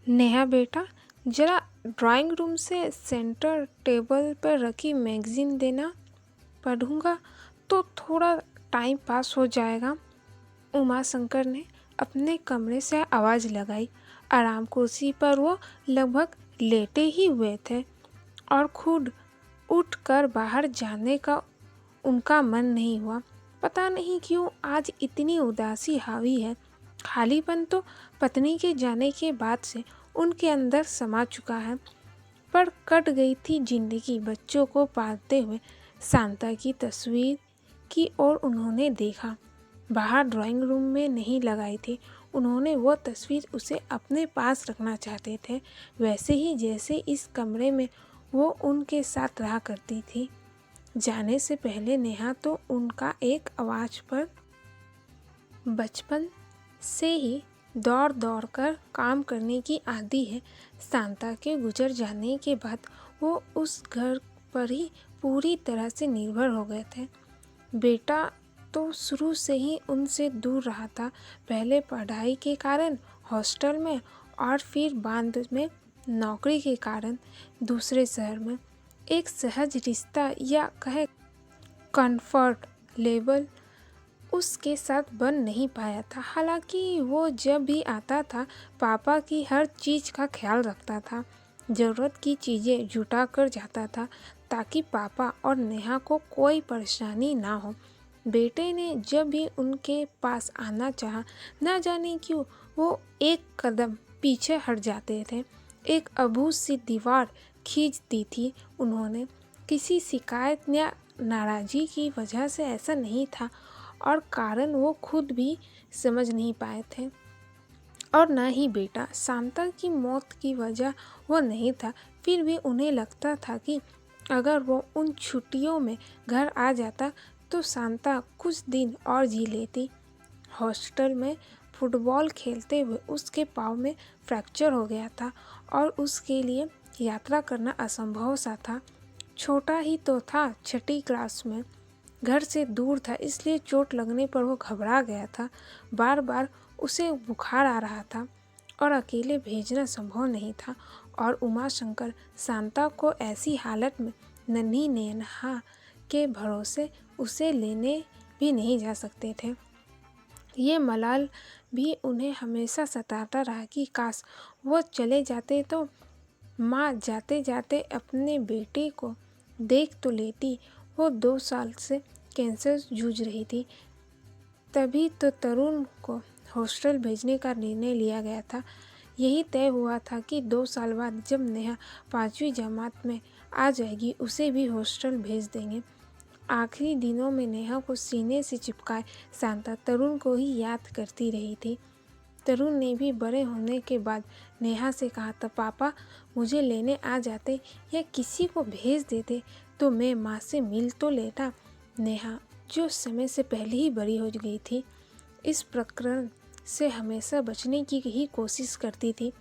नेहा बेटा, जरा drawing room से सेंटर टेबल पर रखी मैगजीन देना। पढ़ूंगा तो थोड़ा टाइम पास हो जाएगा। उमा शंकर ने अपने कमरे से आवाज़ लगाई। आराम कुर्सी पर वो लगभग लेटे ही हुए थे और खुद उठकर बाहर जाने का उनका मन नहीं हुआ। पता नहीं क्यों आज इतनी उदासी हावी है। खालीपन तो पत्नी के जाने के बाद से उनके अंदर समा चुका है। पर कट गई थी जिंदगी। बच्चों को पालते हुए शांता की तस्वीर की ओर उन्होंने देखा। बाहर ड्राइंग रूम में नहीं लगाई थी। उन्होंने वो तस्वीर उसे अपने पास रखना चाहते थे, वैसे ही जैसे इस कमरे में वो उनके साथ रहा करती थी। जाने से पहले नेहा तो उनका एक आवाज़ पर बचपन से ही दौड़ दौड़ कर काम करने की आदी है। शांता के गुजर जाने के बाद वो उस घर पर ही पूरी तरह से निर्भर हो गए थे। बेटा तो शुरू से ही उनसे दूर रहा था, पहले पढ़ाई के कारण हॉस्टल में और फिर बाद में नौकरी के कारण दूसरे शहर में। एक सहज रिश्ता या कहे कंफर्ट लेवल उसके साथ बन नहीं पाया था। हालांकि वो जब भी आता था पापा की हर चीज़ का ख्याल रखता था, ज़रूरत की चीज़ें जुटा कर जाता था ताकि पापा और नेहा को कोई परेशानी ना हो। बेटे ने जब भी उनके पास आना चाहा, ना जाने क्यों वो एक कदम पीछे हट जाते थे। एक अबूझ सी दीवार खींच दी थी उन्होंने। किसी शिकायत या नाराज़गी की वजह से ऐसा नहीं था और कारण वो खुद भी समझ नहीं पाए थे। और ना ही बेटा शांता की मौत की वजह वो नहीं था। फिर भी उन्हें लगता था कि अगर वो उन छुट्टियों में घर आ जाता तो शांता कुछ दिन और जी लेती। हॉस्टल में फुटबॉल खेलते हुए उसके पाँव में फ्रैक्चर हो गया था और उसके लिए यात्रा करना असंभव सा था। छोटा ही तो था, छठी क्लास में, घर से दूर था, इसलिए चोट लगने पर वो घबरा गया था। बार बार उसे बुखार आ रहा था और अकेले भेजना संभव नहीं था। और उमा शंकर शांता को ऐसी हालत में नन्ही नेहा के भरोसे उसे लेने भी नहीं जा सकते थे। ये मलाल भी उन्हें हमेशा सताता रहा कि काश वो चले जाते तो माँ जाते जाते अपने बेटे को देख तो लेती। वो 2 साल से कैंसर जूझ रही थी। तभी तो तरुण को हॉस्टल भेजने का निर्णय लिया गया था। यही तय हुआ था कि 2 साल बाद जब नेहा 5वीं जमात में आ जाएगी उसे भी हॉस्टल भेज देंगे। आखिरी दिनों में नेहा को सीने से चिपकाए शांता तरुण को ही याद करती रही थी। तरुण ने भी बड़े होने के बाद नेहा से कहा था, पापा मुझे लेने आ जाते या किसी को भेज देते तो मैं माँ से मिल तो लेता। नेहा जो समय से पहले ही बड़ी हो गई थी, इस प्रकरण से हमेशा बचने की ही कोशिश करती थी।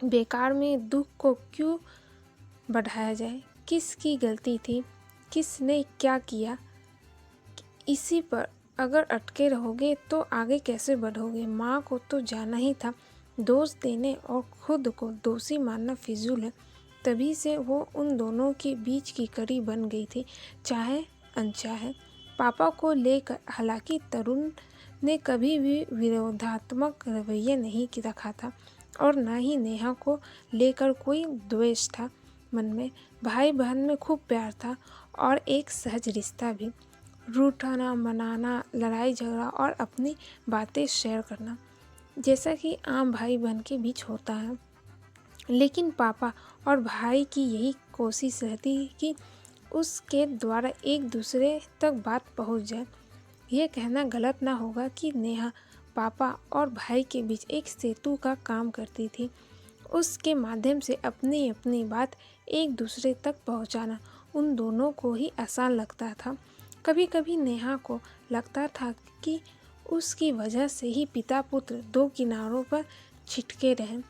बेकार में दुख को क्यों बढ़ाया जाए। किसकी गलती थी, किसने क्या किया, इसी पर अगर अटके रहोगे तो आगे कैसे बढ़ोगे। माँ को तो जाना ही था। दोष देने और खुद को दोषी मानना फिजूल है। तभी से वो उन दोनों के बीच की कड़ी बन गई थी, चाहे अनचाहे। पापा को लेकर हालांकि तरुण ने कभी भी विरोधात्मक रवैया नहीं रखा था और ना ही नेहा को लेकर कोई द्वेष था। मन में भाई बहन में खूब प्यार था और एक सहज रिश्ता भी। रूठना मनाना, लड़ाई झगड़ा और अपनी बातें शेयर करना, जैसा कि आम भाई बहन के बीच होता है। लेकिन पापा और भाई की यही कोशिश रहती कि उसके द्वारा एक दूसरे तक बात पहुंच जाए। यह कहना गलत ना होगा कि नेहा पापा और भाई के बीच एक सेतु का काम करती थी। उसके माध्यम से अपनी अपनी बात एक दूसरे तक पहुंचाना उन दोनों को ही आसान लगता था। कभी कभी नेहा को लगता था कि उसकी वजह से ही पिता पुत्र दो किनारों पर छिटके रहें।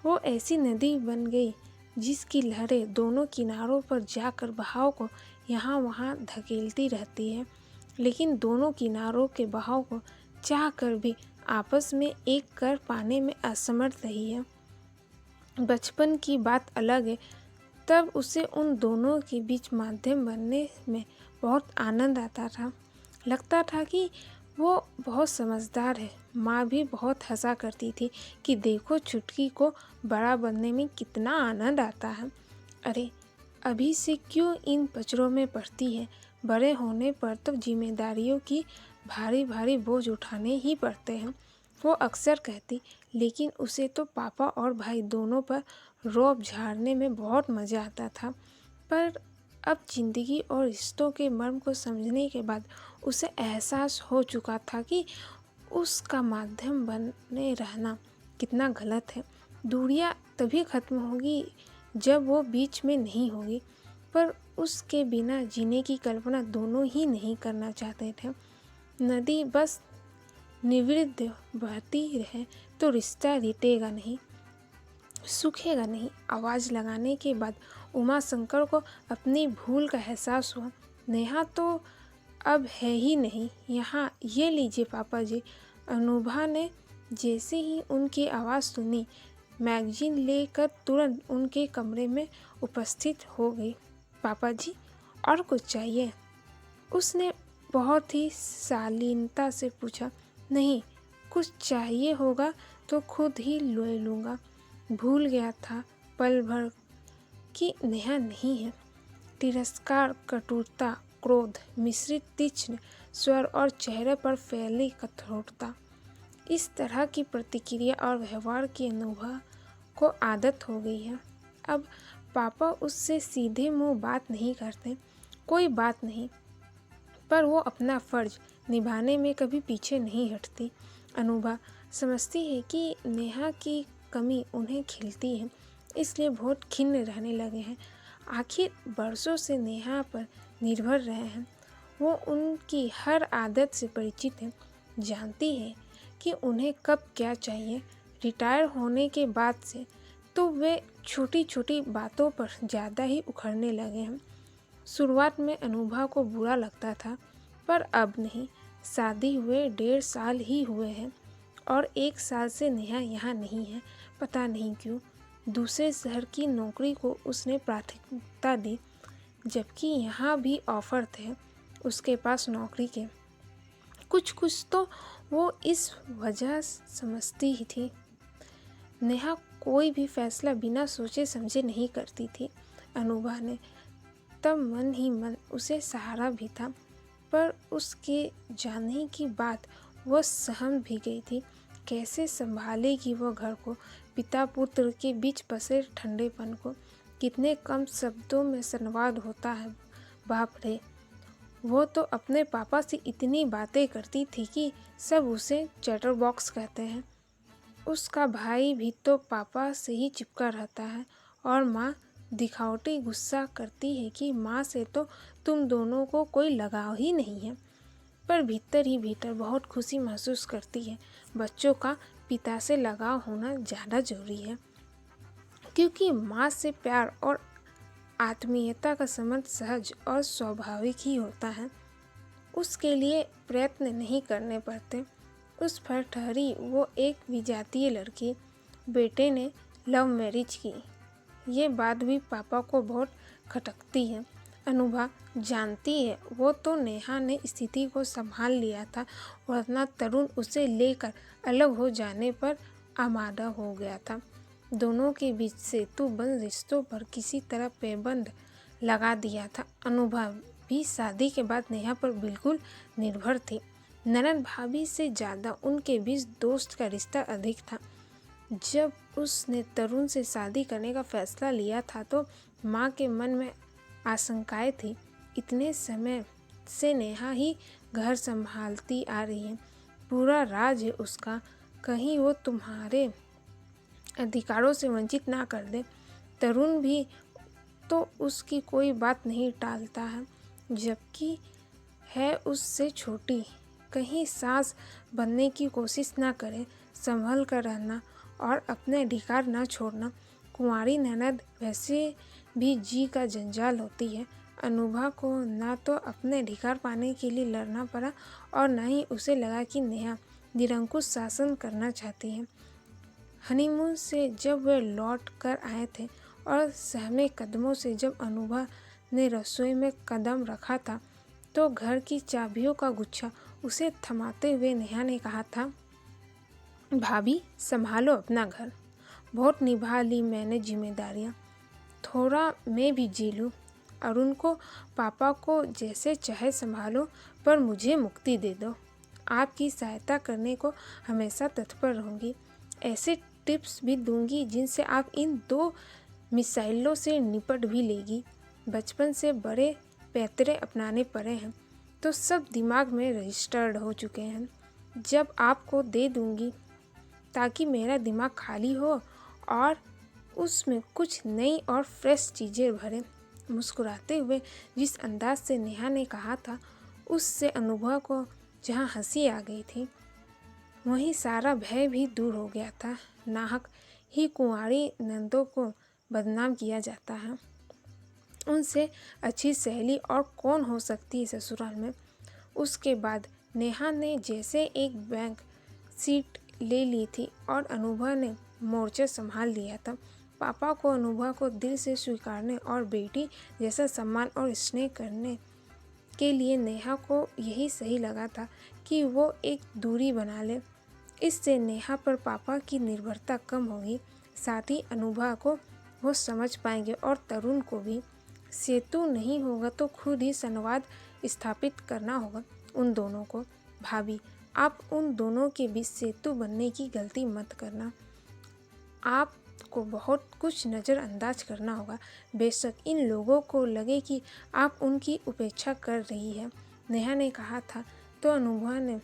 वो ऐसी नदी बन गई जिसकी लहरें दोनों किनारों पर जाकर बहाव को यहाँ वहाँ धकेलती रहती है, लेकिन दोनों किनारों के बहाव को चाह कर भी आपस में एक कर पाने में असमर्थ रही है। बचपन की बात अलग है, तब उसे उन दोनों के बीच माध्यम बनने में बहुत आनंद आता था। लगता था कि वो बहुत समझदार है। माँ भी बहुत हंसा करती थी कि देखो चुटकी को बड़ा बनने में कितना आनंद आता है। अरे अभी से क्यों इन पचड़ों में पड़ती है, बड़े होने पर तो जिम्मेदारियों की भारी भारी बोझ उठाने ही पड़ते हैं, वो अक्सर कहती। लेकिन उसे तो पापा और भाई दोनों पर रौब झाड़ने में बहुत मज़ा आता था। पर अब जिंदगी और रिश्तों के मर्म को समझने के बाद उसे एहसास हो चुका था कि उसका माध्यम बने रहना कितना गलत है। दूरियां तभी खत्म होगी जब वो बीच में नहीं होगी, पर उसके बिना जीने की कल्पना दोनों ही नहीं करना चाहते थे। नदी बस निवृत्त बहती रहे तो रिश्ता रिटेगा नहीं, सूखेगा नहीं। आवाज़ लगाने के बाद उमा शंकर को अपनी भूल का एहसास हुआ। नेहा तो अब है ही नहीं यहाँ, ये लीजिए पापा जी। अनुभा ने जैसे ही उनकी आवाज़ सुनी, मैगजीन लेकर तुरंत उनके कमरे में उपस्थित हो गई। पापा जी और कुछ चाहिए? उसने बहुत ही शालीनता से पूछा। नहीं, कुछ चाहिए होगा तो खुद ही ले लूँगा। भूल गया था पल भर कि नेहा नहीं है। तिरस्कार, कटुता, क्रोध मिश्रित तीक्ष्ण स्वर और चेहरे पर फैली कठोरता, इस तरह की प्रतिक्रिया और व्यवहार की अनुभव को आदत हो गई है। अब पापा उससे सीधे मुंह बात नहीं करते, कोई बात नहीं, पर वो अपना फर्ज निभाने में कभी पीछे नहीं हटती। अनुभा समझती है कि नेहा की कमी उन्हें खिलती है, इसलिए बहुत खिन्न रहने लगे हैं। आखिर बरसों से नेहा पर निर्भर रहे हैं, वो उनकी हर आदत से परिचित है, जानती है कि उन्हें कब क्या चाहिए। रिटायर होने के बाद से तो वे छोटी छोटी बातों पर ज़्यादा ही उखड़ने लगे हैं। शुरुआत में अनुभा को बुरा लगता था, पर अब नहीं। शादी हुए 1.5 साल ही हुए हैं और 1 साल से नेहा यहाँ नहीं है। पता नहीं क्यों दूसरे शहर की नौकरी को उसने प्राथमिकता दी, जबकि यहाँ भी ऑफर थे उसके पास नौकरी के। कुछ तो वो इस वजह समझती ही थी। नेहा कोई भी फैसला बिना सोचे समझे नहीं करती थी। अनुभा ने तब मन ही मन उसे सहारा भी था, पर उसके जाने की बात वह सहम भी गई थी। कैसे संभालेगी वह घर को, पिता पुत्र के बीच बसे ठंडेपन को। कितने कम शब्दों में संवाद होता है। बाप रे, वो तो अपने पापा से इतनी बातें करती थी कि सब उसे चैटर बॉक्स कहते हैं। उसका भाई भी तो पापा से ही चिपका रहता है और माँ दिखावटी गुस्सा करती है कि माँ से तो तुम दोनों को कोई लगाव ही नहीं है, पर भीतर ही भीतर बहुत खुशी महसूस करती है। बच्चों का पिता से लगाव होना ज़्यादा जरूरी है, क्योंकि माँ से प्यार और आत्मीयता का संबंध सहज और स्वाभाविक ही होता है। उसके लिए प्रयत्न नहीं करने पड़ते। उस पर ठहरी वो एक विजातीय लड़की। बेटे ने लव मैरिज की, ये बात भी पापा को बहुत खटकती है। अनुभा जानती है वो तो नेहा ने स्थिति को संभाल लिया था, वरना तरुण उसे लेकर अलग हो जाने पर आमादा हो गया था। दोनों के बीच सेतुबंध रिश्तों पर किसी तरह पैबंद लगा दिया था। अनुभा भी शादी के बाद नेहा पर बिल्कुल निर्भर थी। ननद भाभी से ज़्यादा उनके बीच दोस्त का रिश्ता अधिक था। जब उसने तरुण से शादी करने का फैसला लिया था तो माँ के मन में आशंकाएं थी। इतने समय से नेहा ही घर संभालती आ रही है, पूरा राज है उसका, कहीं वो तुम्हारे अधिकारों से वंचित ना कर दे। तरुण भी तो उसकी कोई बात नहीं टालता है, जबकि है उससे छोटी। कहीं सास बनने की कोशिश ना करे, संभल कर रहना और अपने अधिकार ना छोड़ना। कुंवारी ननद वैसे भी जी का जंजाल होती है। अनुभा को ना तो अपने अधिकार पाने के लिए लड़ना पड़ा और ना ही उसे लगा कि नेहा निरंकुश शासन करना चाहती है। हनीमून से जब वे लौट कर आए थे और सहमे कदमों से जब अनुभा ने रसोई में कदम रखा था तो घर की चाबियों का गुच्छा उसे थमाते हुए नेहा ने कहा था, भाभी संभालो अपना घर, बहुत निभा ली मैंने जिम्मेदारियाँ, थोड़ा मैं भी जी लूँ। अरुण को पापा को जैसे चाहे संभालो पर मुझे मुक्ति दे दो। आपकी सहायता करने को हमेशा तत्पर रहूँगी। ऐसे टिप्स भी दूंगी जिनसे आप इन 2 मिसाइलों से निपट भी लेगी। बचपन से बड़े पैतरे अपनाने पड़े हैं तो सब दिमाग में रजिस्टर्ड हो चुके हैं। जब आपको दे दूंगी ताकि मेरा दिमाग खाली हो और उसमें कुछ नई और फ्रेश चीज़ें भरे। मुस्कुराते हुए जिस अंदाज से नेहा ने कहा था उससे अनुभव को जहाँ हंसी आ गई थी वहीं सारा भय भी दूर हो गया था। नाहक ही कुंवारी नंदों को बदनाम किया जाता है, उनसे अच्छी सहेली और कौन हो सकती है ससुराल में। उसके बाद नेहा ने जैसे एक बैंक सीट ले ली थी और अनुभव ने मोर्चा संभाल लिया था। पापा को अनुभव को दिल से स्वीकारने और बेटी जैसा सम्मान और स्नेह करने के लिए नेहा को यही सही लगा था कि वो एक दूरी बना ले। इससे नेहा पर पापा की निर्भरता कम होगी, साथ ही अनुभव को वो समझ पाएंगे और तरुण को भी। सेतु नहीं होगा तो खुद ही संवाद स्थापित करना होगा उन दोनों को। भाभी आप उन दोनों के बीच सेतु बनने की गलती मत करना। आपको बहुत कुछ नज़रअंदाज करना होगा। बेशक इन लोगों को लगे कि आप उनकी उपेक्षा कर रही है, नेहा ने कहा था तो अनुभव ने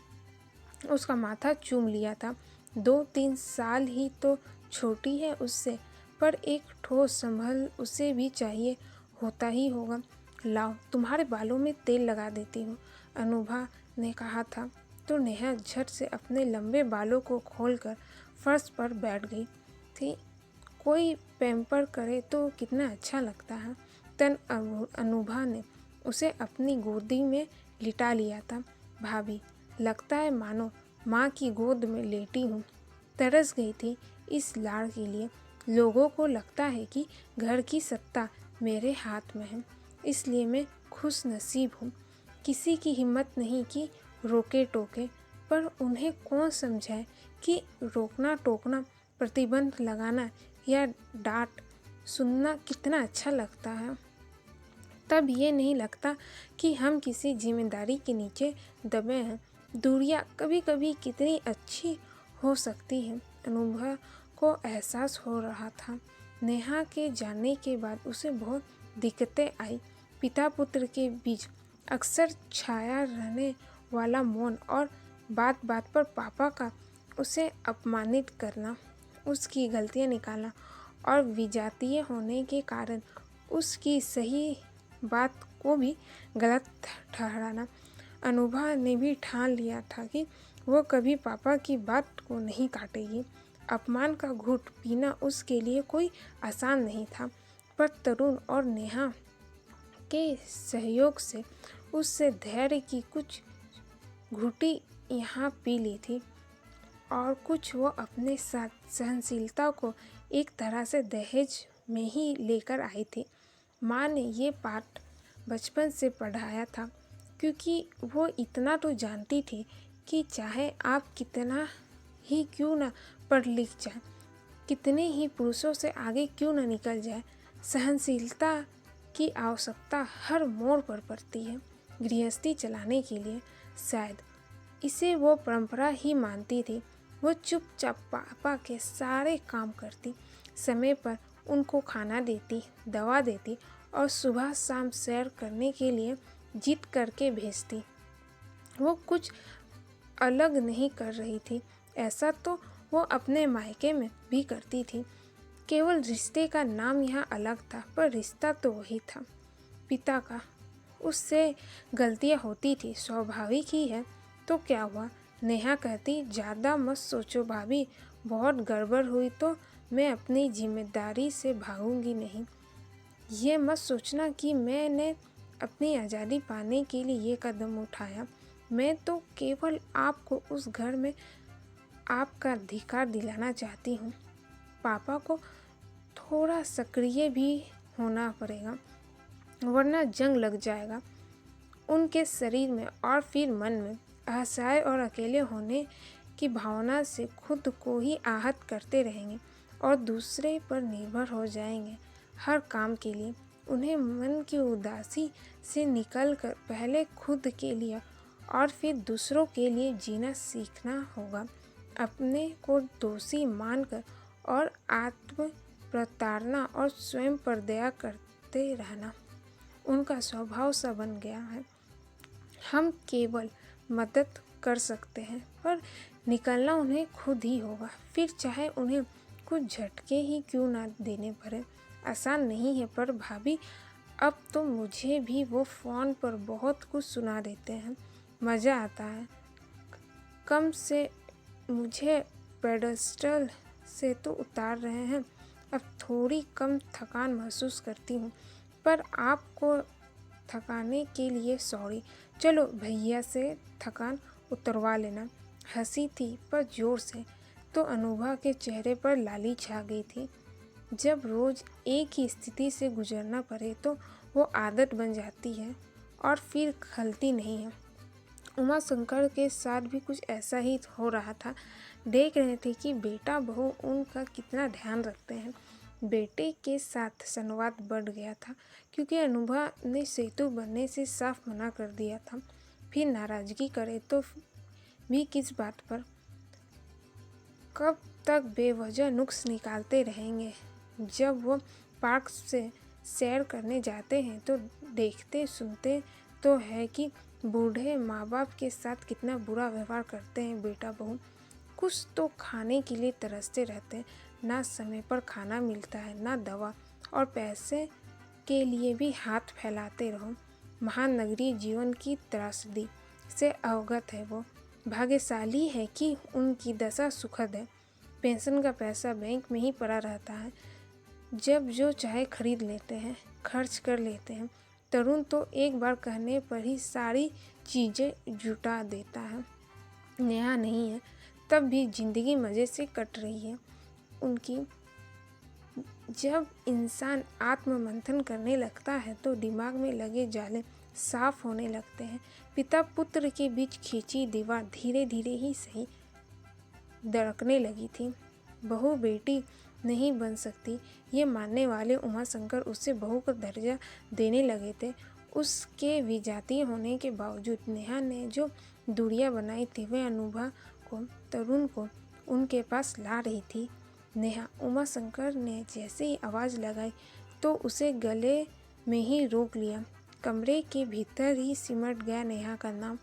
उसका माथा चूम लिया था। 2-3 साल ही तो छोटी है उससे, पर एक ठोस संभल उसे भी चाहिए होता ही होगा। लाओ तुम्हारे बालों में तेल लगा देती हूँ, अनुभव ने कहा था तो नेहा झट से अपने लंबे बालों को खोलकर फर्श पर बैठ गई थी। कोई पैम्पर करे तो कितना अच्छा लगता है। अनुभव ने उसे अपनी गोदी में लिटा लिया था। भाभी लगता है मानो माँ की गोद में लेटी हूँ। तरस गई थी इस लाड़ के लिए। लोगों को लगता है कि घर की सत्ता मेरे हाथ में है, इसलिए मैं खुश नसीब हूँ। किसी की हिम्मत नहीं कि रोके टोके, पर उन्हें कौन समझाए कि रोकना टोकना, प्रतिबंध लगाना या डांट सुनना कितना अच्छा लगता है। तब ये नहीं लगता कि हम किसी जिम्मेदारी के नीचे दबे हैं। दूरियां कभी कभी कितनी अच्छी हो सकती हैं। अनुभव को एहसास हो रहा था नेहा के जाने के बाद उसे बहुत दिक्कतें आई। पिता पुत्र के बीच अक्सर छाया रहने वाला मौन और बात बात पर पापा का उसे अपमानित करना, उसकी गलतियां निकालना और विजातीय होने के कारण उसकी सही बात को भी गलत ठहराना। अनुभव ने भी ठान लिया था कि वो कभी पापा की बात को नहीं काटेगी। अपमान का घूंट पीना उसके लिए कोई आसान नहीं था, पर तरुण और नेहा के सहयोग से उससे धैर्य की कुछ घुटी यहाँ पी ली थी और कुछ वो अपने साथ सहनशीलता को एक तरह से दहेज में ही लेकर आई थी। माँ ने ये पाठ बचपन से पढ़ाया था, क्योंकि वो इतना तो जानती थी कि चाहे आप कितना ही क्यों ना पढ़ लिख जाए, कितने ही पुरुषों से आगे क्यों ना निकल जाए, सहनशीलता की आवश्यकता हर मोड़ पर पड़ती है। गृहस्थी चलाने के लिए शायद इसे वो परंपरा ही मानती थी। वो चुपचाप पापा के सारे काम करती, समय पर उनको खाना देती, दवा देती और सुबह शाम सैर करने के लिए जिद करके भेजती। वो कुछ अलग नहीं कर रही थी, ऐसा तो वो अपने मायके में भी करती थी। केवल रिश्ते का नाम यहाँ अलग था, पर रिश्ता तो वही था पिता का। उससे गलतियाँ होती थी, स्वाभाविक ही है, तो क्या हुआ। नेहा कहती, ज़्यादा मत सोचो भाभी, बहुत गड़बड़ हुई तो मैं अपनी जिम्मेदारी से भागूंगी नहीं। ये मत सोचना कि मैंने अपनी आज़ादी पाने के लिए ये कदम उठाया। मैं तो केवल आपको उस घर में आपका अधिकार दिलाना चाहती हूँ। पापा को थोड़ा सक्रिय भी होना पड़ेगा, वरना जंग लग जाएगा उनके शरीर में और फिर मन में। असहाय और अकेले होने की भावना से खुद को ही आहत करते रहेंगे और दूसरे पर निर्भर हो जाएंगे हर काम के लिए। उन्हें मन की उदासी से निकलकर पहले खुद के लिए और फिर दूसरों के लिए जीना सीखना होगा। अपने को दोषी मानकर और आत्म प्रताड़ना और स्वयं पर दया करते रहना उनका स्वभाव सा बन गया है। हम केवल मदद कर सकते हैं, पर निकलना उन्हें खुद ही होगा, फिर चाहे उन्हें कुछ झटके ही क्यों ना देने पड़े। आसान नहीं है, पर भाभी अब तो मुझे भी वो फ़ोन पर बहुत कुछ सुना देते हैं, मज़ा आता है। कम से मुझे पेडेस्टल से तो उतार रहे हैं, अब थोड़ी कम थकान महसूस करती हूँ, पर आपको थकाने के लिए सॉरी। चलो भैया से थकान उतरवा लेना। हंसी थी पर जोर से, तो अनुभा के चेहरे पर लाली छा गई थी। जब रोज़ एक ही स्थिति से गुजरना पड़े तो वो आदत बन जाती है और फिर खलती नहीं है। उमा शंकर के साथ भी कुछ ऐसा ही हो रहा था। देख रहे थे कि बेटा बहू उनका कितना ध्यान रखते हैं। बेटे के साथ संवाद बढ़ गया था, क्योंकि अनुभा ने सेतु बनने से साफ मना कर दिया था। फिर नाराज़गी करे तो भी किस बात पर? कब तक बेवजह नुक्स निकालते रहेंगे? जब वो पार्क से सैर करने जाते हैं तो देखते सुनते तो है कि बूढ़े माँ बाप के साथ कितना बुरा व्यवहार करते हैं बेटा बहू। कुछ तो खाने के लिए तरसते रहते हैं, ना समय पर खाना मिलता है, ना दवा, और पैसे के लिए भी हाथ फैलाते रहो। महानगरीय जीवन की त्रासदी से अवगत है वो। भाग्यशाली है कि उनकी दशा सुखद है। पेंशन का पैसा बैंक में ही पड़ा रहता है, जब जो चाहे खरीद लेते हैं, खर्च कर लेते हैं। तरुण तो एक बार कहने पर ही सारी चीज़ें जुटा देता है। नेहा नहीं है, तब भी जिंदगी मज़े से कट रही है उनकी। जब इंसान आत्ममंथन करने लगता है तो दिमाग में लगे जाले साफ होने लगते हैं। पिता पुत्र के बीच खींची दीवार धीरे धीरे ही सही दरकने लगी थी। बहू बेटी नहीं बन सकती, ये मानने वाले उमाशंकर उसे बहू का दर्जा देने लगे थे। उसके विजातीय होने के बावजूद नेहा ने जो दूरियां बनाई थी, वह अनुभा को, तरुण को उनके पास ला रही थी। नेहा। उमाशंकर ने जैसे ही आवाज़ लगाई तो उसे गले में ही रोक लिया। कमरे के भीतर ही सिमट गया नेहा का नाम।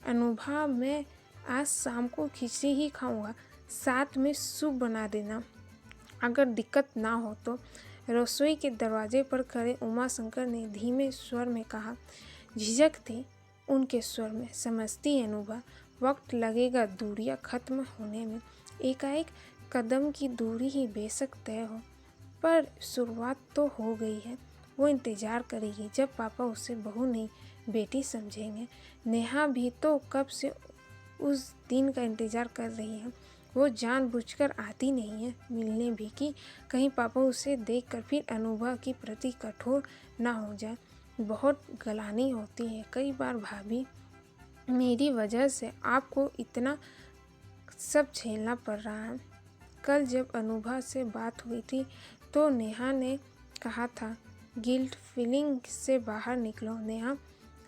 अनुभा, मैं आज शाम को खिचड़ी ही खाऊंगा, साथ में सूप बना देना अगर दिक्कत ना हो तो। रसोई के दरवाजे पर खड़े उमाशंकर ने धीमे स्वर में कहा। झिझक थी उनके स्वर में। समझती है अनुभा, वक्त लगेगा दूरियां खत्म होने में। एकाएक कदम की दूरी ही बेशक तय हो, पर शुरुआत तो हो गई है। वो इंतज़ार करेगी जब पापा उसे बहू नहीं बेटी समझेंगे। नेहा भी तो कब से उस दिन का इंतज़ार कर रही है। वो जानबूझकर आती नहीं है मिलने भी, कि कहीं पापा उसे देखकर फिर अनुभा की प्रति कठोर ना हो जाए। बहुत गलानी होती है कई बार भाभी, मेरी वजह से आपको इतना सब झेलना पड़ रहा है। कल जब अनुभा से बात हुई थी तो नेहा ने कहा था, गिल्ट फीलिंग से बाहर निकलो नेहा,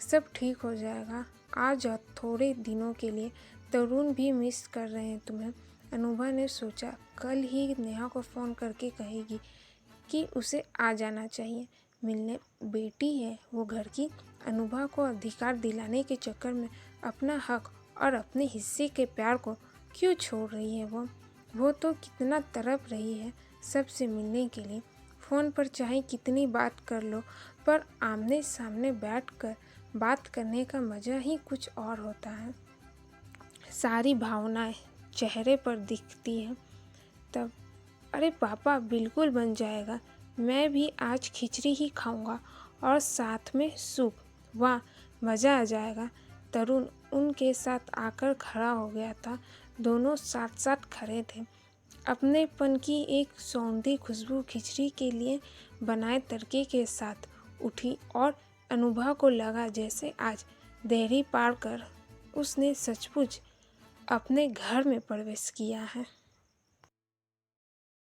सब ठीक हो जाएगा। आ जाओ थोड़े दिनों के लिए, तरुण भी मिस कर रहे हैं तुम्हें। अनुभा ने सोचा कल ही नेहा को फ़ोन करके कहेगी कि उसे आ जाना चाहिए मिलने। बेटी है वो घर की। अनुभा को अधिकार दिलाने के चक्कर में अपना हक और अपने हिस्से के प्यार को क्यों छोड़ रही है वो तो कितना तड़प रही है सबसे मिलने के लिए। फ़ोन पर चाहे कितनी बात कर लो, पर आमने सामने बैठकर बात करने का मज़ा ही कुछ और होता है। सारी भावनाएं चेहरे पर दिखती हैं तब। अरे पापा, बिल्कुल बन जाएगा। मैं भी आज खिचड़ी ही खाऊंगा और साथ में सूप। वाह, मज़ा आ जाएगा। तरुण उनके साथ आकर खड़ा हो गया था। दोनों साथ साथ खड़े थे। अपनेपन की एक सौंधी खुशबू खिचड़ी के लिए बनाए तड़के के साथ उठी और अनुभव को लगा जैसे आज देहरी पार कर उसने सचमुच अपने घर में प्रवेश किया है।